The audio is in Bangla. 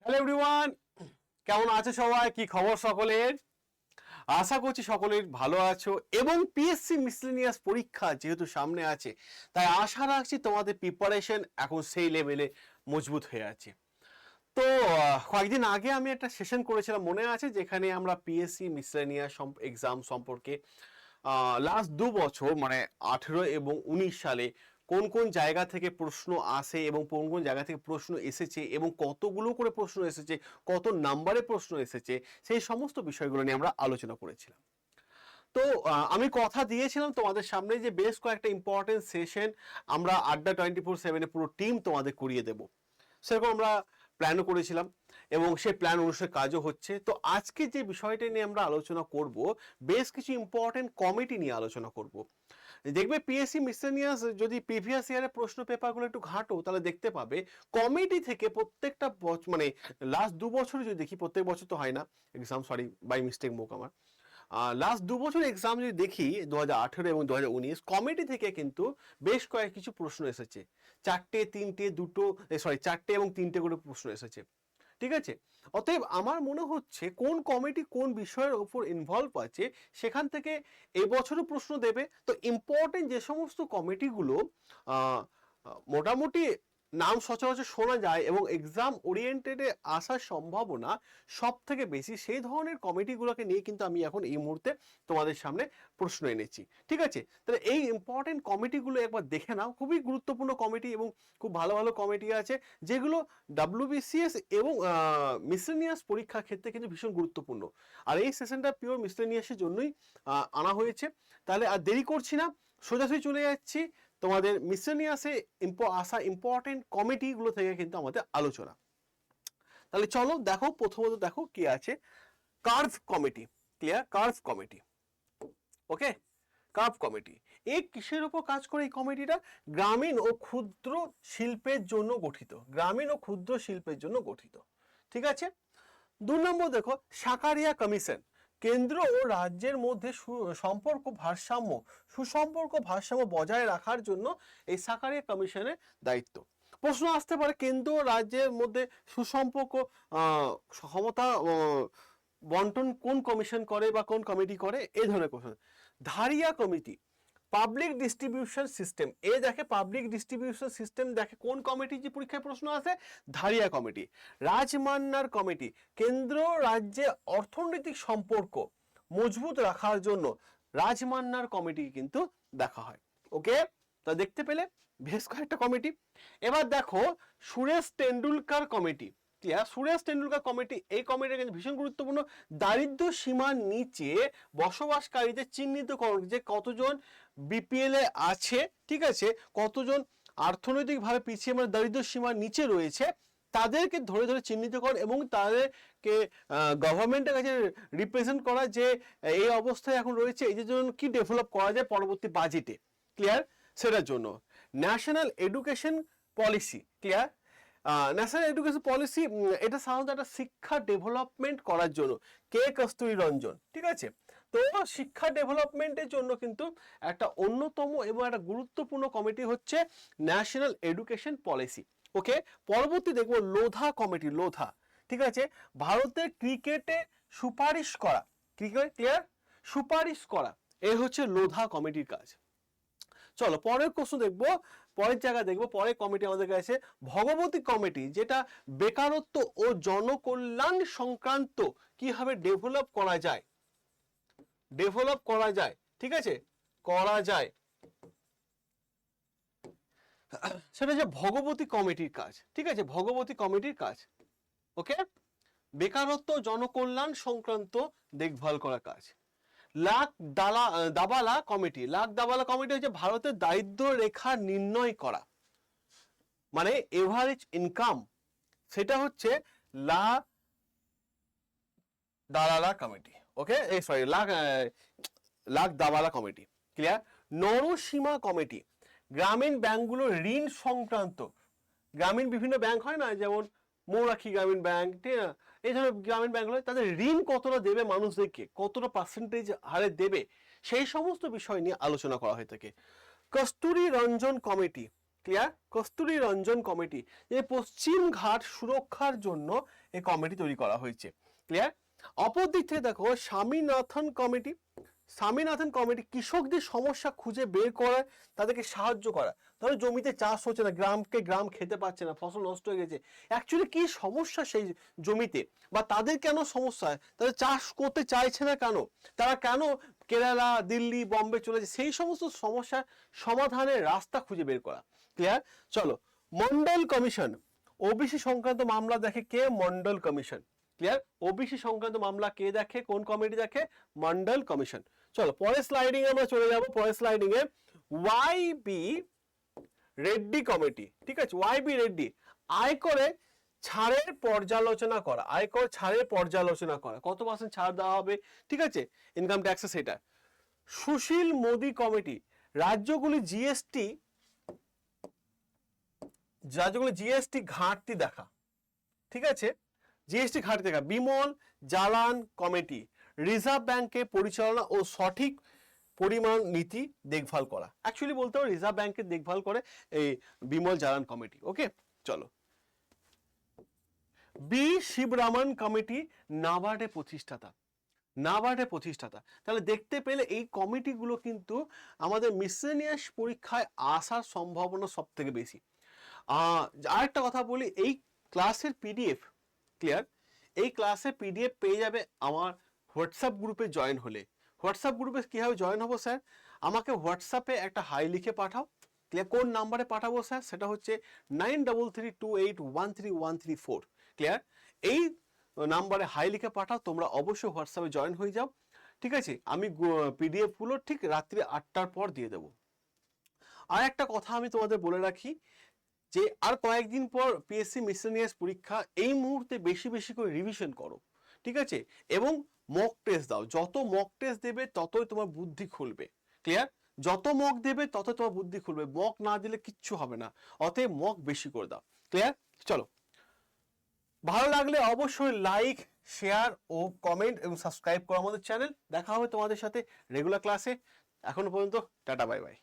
হ্যালো এভরিওয়ান, কেমন আছে সবাই? কি খবর সকলের? আশা করছি সকলের ভালো আছো এবং পিএসসি মিসলেনিয়াস পরীক্ষা যেহেতু সামনে আছে, তাই আশা রাখছি তোমাদের প্রিপারেশন এখন সেই লেভেলে মজবুত হয়ে আছে। তো কয়েকদিন আগে আমি একটা সেশন করেছিলাম, মনে আছে, যেখানে আমরা পিএসসি মিসলেনিয়াস এক্সাম সম্পর্কে লাস্ট 2 বছর মানে 18 এবং 19 সালে কোন কোন জায়গা থেকে প্রশ্ন আসে এবং কোন কোন জায়গা থেকে প্রশ্ন এসেছে এবং কতগুলো করে প্রশ্ন এসেছে, কত নাম্বারে প্রশ্ন এসেছে, সেই সমস্ত বিষয়গুলো নিয়ে আমরা আলোচনা করেছিলাম। তো আমি কথা দিয়েছিলাম তোমাদের সামনে যে বেশ কয়েকটা ইম্পর্টেন্ট সেশন আমরা আড্ডা 24/7 পুরো টিম তোমাদের করিয়ে দেব, সেরকম আমরা প্ল্যানও করেছিলাম এবং সেই প্ল্যান অনুসারে কাজও হচ্ছে। তো আজকে যে বিষয়টা নিয়ে আমরা আলোচনা করব, বেশ কিছু ইম্পর্টেন্ট কমিটি নিয়ে আলোচনা করব। দেখবে পিএসসি মিসলেনিয়াস যদি প্রিভিয়াস ইয়ারের প্রশ্ন পেপারগুলো একটু ঘাঁটো তাহলে দেখতে পাবে কমিটি থেকে প্রত্যেকটা মানে লাস্ট 2 বছর যদি দেখি, প্রত্যেক বছর তো হয় না এক্সাম, সরি বাই মিস্টেক মুখ আমার, লাস্ট 2 বছর এক্সাম যদি দেখি 2018 এবং 2019, কমিটি থেকে কিন্তু বেশ কয়েক কিছু প্রশ্ন এসেছে। 4টে, 3টে, 2টো, সরি 4টে এবং 3টে করে প্রশ্ন এসেছে। ঠিক আছে, অতএব আমার মনে হচ্ছে কোন কমিটি কোন বিষয়ের উপর ইনভলভ আছে সেখান থেকে এবছরও প্রশ্ন দেবে। তো ইম্পর্টেন্ট যে সমস্ত কমিটিগুলো মোটামুটি নাম সচরাচর শোনা যায় এবং এক্সাম ওরিয়েন্টেডে আসার সম্ভাবনা সব থেকে বেশি, সেই ধরনের কমিটিগুলোকে নিয়ে কিন্তু আমি এখন এই মুহূর্তে তোমাদের সামনে প্রশ্ন এনেছি। ঠিক আছে, তাহলে এই ইম্পর্টেন্ট কমিটিগুলো একবার দেখে নাও। খুবই গুরুত্বপূর্ণ কমিটি এবং খুব ভালো ভালো কমিটি আছে যেগুলো WBCS এবং মিসলেনিয়াস পরীক্ষার ক্ষেত্রে কিন্তু ভীষণ গুরুত্বপূর্ণ। আর এই সেশনটা পিওর মিসলেনিয়াসের জন্যই আনা হয়েছে। তাহলে আর দেরি করছি না, সোজাসুজি চলে যাচ্ছি তোমাদের মিসলেনিয়াসে আসা ইম্পর্টেন্ট কমিটিগুলো থেকে কিন্তু আমাদের আলোচনা। তাহলে চলো দেখো, প্রথমত দেখো কি আছে। কার্ভ কমিটি, ক্লিয়ার? Karve committee, okay. Karve committee এই কিসের উপর কাজ করে? এই কমিটিটা গ্রামীণ ও ক্ষুদ্র শিল্পের জন্য গঠিত, গ্রামীণ ও ক্ষুদ্র শিল্পের জন্য গঠিত। ঠিক আছে। 2 নম্বর দেখো সাকারিয়া কমিশন, কেন্দ্র ও রাজ্যের মধ্যে সুসম্পর্ক ভারসাম্য বজায় রাখার জন্য এই সাকারিয়া কমিশনের দায়িত্ব। প্রশ্ন আসতে পারে কেন্দ্র ও রাজ্যের মধ্যে সুসম্পর্ক ক্ষমতা বন্টন কোন কমিশন করে বা কোন কমিটি করে, এই ধরনের question. Dharia committee, public distribution system, এ দেখে পাবলিক ডিস্ট্রিবিউশন সিস্টেম দেখে কোন কমিটি যে পরীক্ষায় প্রশ্ন আসে? ধারিয়া কমিটি। রাজমান্নার কমিটি, কেন্দ্র রাজ্যে অর্থনৈতিক সম্পর্ক মজবুত রাখার জন্য রাজমান্নার কমিটি কিন্তু দেখা হয়। ওকে, তা দেখতে পেলে বেশ কয়েকটা কমিটি। এবার দেখো সুরেশ টেন্ডুলকার কমিটি, সুরেশ টেন্ডুলকার কমিটি, এই কমিটিটা কিন্তু ভীষণ গুরুত্বপূর্ণ। দারিদ্র সীমার নিচে বসবাসকারীদের চিহ্নিতকরণ, যে কতজন বিপিএল এ আছে, ঠিক আছে, কতজন অর্থনৈতিকভাবে পিছিয়ে মানে দারিদ্র সীমার নিচে রয়েছে, তাদেরকে ধরে ধরে চিহ্নিতকরণ এবং তাদেরকে গভর্নমেন্টের কাছে রিপ্রেজেন্ট করা যে এই অবস্থায় এখন রয়েছে, এই জন্য কি ডেভেলপ করা যায় পরবর্তী বাজেটে, ক্লিয়ার, সেটার জন্য। National education policy, clear, national education policy, এটা সাধারণত একটা শিক্ষা ডেভেলপমেন্ট করার জন্য, কে কস্তুরী রঞ্জন, ঠিক আছে। তো শিক্ষা ডেভেলপমেন্টের জন্য কিন্তু একটা অন্যতম এবং একটা গুরুত্বপূর্ণ কমিটি হচ্ছে ন্যাশনাল এডুকেশন পলিসি। ওকে, পরবর্তী দেখবো লোধা কমিটি, লোধা, ঠিক আছে, ভারতের ক্রিকেটে সুপারিশ করা, ক্রিকেট, ক্লিয়ার, সুপারিশ করা, এই হচ্ছে লোধা কমিটির কাজ। চলো পরের প্রশ্ন দেখবো, পরের জায়গা দেখবো, পরের কমিটি আমাদের কাছে ভগবতী কমিটি, যেটা বেকারত্ব ও জনকল্যাণ সংক্রান্ত কিভাবে ডেভেলপ করা যায়, ডেভেলপ করা যায়, ঠিক আছে, করা যায়, সেটা যে ভগবতী কমিটির কাজ, ঠিক আছে, ভগবতী কমিটির কাজ। ওকে, বেকারত্ব জনকল্যাণ সংক্রান্ত দেখভাল করা কাজ। দাবালা কমিটি, দাবালা কমিটি হচ্ছে ভারতের দারিদ্র রেখা নির্ণয় করা, মানে এভারেজ ইনকাম, সেটা হচ্ছে দালালা committee. Okay, sorry Dantwala committee, clear. Narasimham committee, গ্রামীণ ব্যাংকগুলোর ঋণ সংক্রান্ত, গ্রামীণ বিভিন্ন ব্যাংক হয় না, যেমন মৌরাক্ষী গ্রামীণ ব্যাংক, ঠিক না, এই ধরনের গ্রামীণ ব্যাংকগুলো তাদের ঋণ কতটা দেবে মানুষদেরকে, কতটা পার্সেন্টেজ হারে দেবে, সেই সমস্ত বিষয় নিয়ে আলোচনা করা হয়ে থাকে। কস্তুরী রঞ্জন কমিটি, ক্লিয়ার? কস্তুরী রঞ্জন কমিটি, যে পশ্চিম ঘাট সুরক্ষার জন্য এই কমিটি তৈরি করা হয়েছে। ক্লিয়ার? অপর দিক থেকে দেখো স্বামীনাথন কমিটি। স্বামীনাথন কমিটি কৃষকদের সমস্যা খুঁজে বের করা, তাদেরকে সাহায্য করা। ধরো জমিতে চাষ হচ্ছে না, গ্রাম খেতে পাচ্ছে না, ফসল নষ্ট হয়ে গেছে, অ্যাকচুয়ালি কি সমস্যা সেই জমিতে, বা তাদের কেন সমস্যা, তাদের চাষ করতে চাইছে না কেন, তারা কেন কেরালা, দিল্লি, বম্বে চলে যায়, সেই সমস্ত সমস্যার সমাধানের রাস্তা খুঁজে বের করা। ক্লিয়ার? চলো, মন্ডল কমিশন, ওবিসি সংক্রান্ত মামলা দেখে কে? মন্ডল কমিশন। ক্লিয়ার? ওবিসি সংক্রান্ত মামলা কে দেখে, কোন কমিটি দেখে? মন্ডল কমিশন। চলো পরের স্লাইডিং এ আমরা চলে যাব। পরের স্লাইডিং এ ওয়াই.বি. রেড্ডি কমিটি। ঠিক আছে, ওয়াই.বি. রেড্ডি, আয়করে ছাড়ের পর্যালোচনা করা। আয়কর ছাড়ের পর্যালোচনা করা, কত পার্সেন্ট ছাড় দেওয়া হবে, ঠিক আছে, ইনকাম ট্যাক্সে, সেটা। সুশীল মোদি কমিটি, রাজ্যগুলি জিএসটি ঘাটতি দেখা। ঠিক আছে, জিএসটি ঘাটতি দেখা। বিমল জালান কমিটি, রিজার্ভ ব্যাংকের পরিচালনা ও সঠিক পরিমাণ নীতি দেখভাল করা। অ্যাকচুয়ালি বলতে হবে রিজার্ভ ব্যাংকের দেখভাল করে এই বিমল জালান কমিটি। ওকে, চলো। বি শিবরামন কমিটি, নাবার্ডের প্রতিষ্ঠাতা। নাবার্ডের প্রতিষ্ঠাতা। তাহলে দেখতে পেলে এই কমিটিগুলো কিন্তু আমাদের মিসেলিনিয়াস পরীক্ষায় আসার সম্ভাবনা সব থেকে বেশি। আরেকটা কথা বলি, এই ক্লাসের পিডিএফ, ক্লিয়ার, এই ক্লাসের পিডিএফ পেয়ে যাবে আমার হোয়াটসঅ্যাপ গ্রুপে জয়েন হলে। হোয়াটসঅ্যাপ গ্রুপে কীভাবে জয়েন হবো স্যার? আমাকে হোয়াটসঅ্যাপে একটা হাই লিখে পাঠাও। ক্লিয়ার? কোন নাম্বারে পাঠাবো স্যার? সেটা হচ্ছে 9332813134। ক্লিয়ার? এই নাম্বারে হাই লিখে পাঠাও, তোমরা অবশ্যই হোয়াটসঅ্যাপে জয়েন হয়ে যাও। ঠিক আছে, আমি পিডিএফ গুলো ঠিক রাত্রি 8টার পর দিয়ে দেবো। আর একটা কথা আমি তোমাদের বলে রাখি, যে আর কয়েকদিন পর পিএসসি মিসেলিনিয়াস পরীক্ষা, এই মুহূর্তে বেশি বেশি করে রিভিশন করো। ঠিক আছে, এবং মক টেস্ট দাও। যত মক টেস্ট দেবে ততই তোমার বুদ্ধি খুলবে। ক্লিয়ার? যত মক দেবে তত তোমার বুদ্ধি খুলবে, মক না দিলে কিচ্ছু হবে না। অতএব মক বেশি করে দাও। ক্লিয়ার? চলো, ভালো লাগলে অবশ্যই লাইক, শেয়ার ও কমেন্ট এবং সাবস্ক্রাইব করো আমাদের চ্যানেল। দেখা হবে তোমাদের সাথে রেগুলার ক্লাসে। এখনো পর্যন্ত টাটা, বাই বাই।